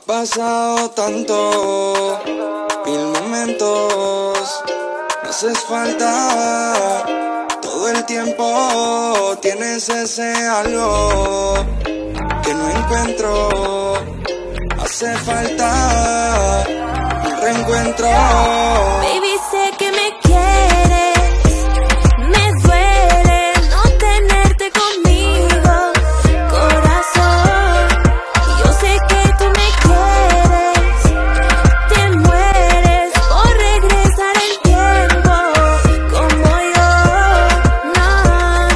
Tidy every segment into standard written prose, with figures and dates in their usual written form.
pasado tanto, mil momentos, me haces falta todo el tiempo. Tienes ese algo que no encuentro, hace falta un reencuentro. Baby, sé que me quieres, me duele no tenerte conmigo, corazón. Y yo sé que tú me quieres, te mueres por regresar el tiempo como yo.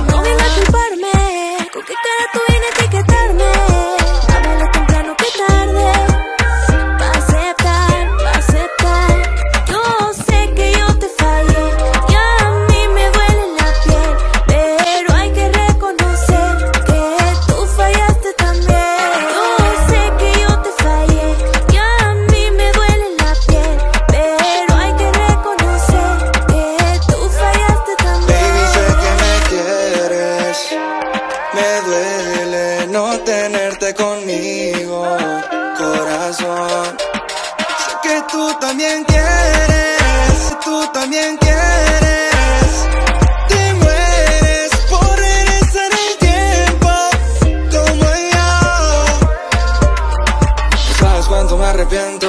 No vengas a culparme, con qué cara tú vienes a etiquetarme. Háblalo temprano que tarde, pa' aceptar. Yo sé que yo te fallé y a mí me duele la piel, pero hay que reconocer que tú fallaste también. Yo sé que yo te fallé y a mí me duele la piel, pero hay que reconocer que tú fallaste también. Baby, sé que me quieres, me duele no tenerte conmigo, corazón. Sé que tú también quieres, tú también quieres. Te mueres por regresar el tiempo como yo. ¿Sabes cuánto me arrepiento?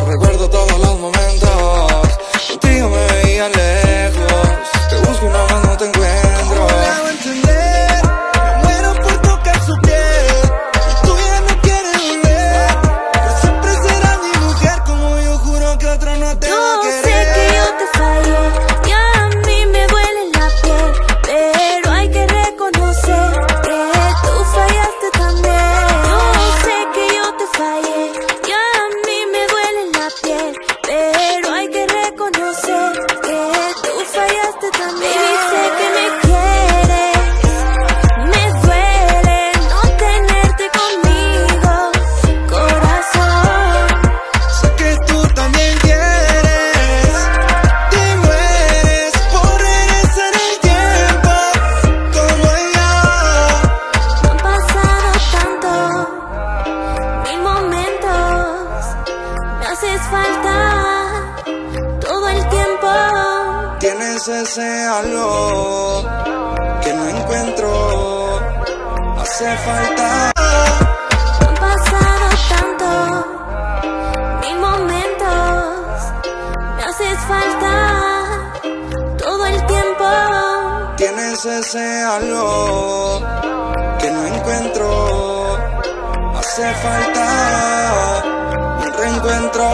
Recuerdo todos los momentos. Contigo me veía lejos, te busco y nada más no te encuentro. ¿Cómo le hago entender? Me muero por tocar su piel y tú ya no quieres volver. Pero siempre serás mi mujer, como yo juro que otro no te va a Yo querer. sé que yo te fallé y a mí me duele la piel, pero hay que reconocer que tú fallaste también. Yo sé que yo te fallé y a mí me duele la piel, pero hay que reconocer que tú fallaste también. Baby, sé que me quieres, me duele no tenerte conmigo, corazón. Sé que tú también quieres, te mueres por regresar el tiempo como yo. Han pasado tanto, mil momentos, me haces falta todo el tiempo. Tienes ese algo que no encuentro, hace falta. Han pasado tanto, mil momentos, me haces falta todo el tiempo. Tienes ese algo que no encuentro, hace falta un reencuentro.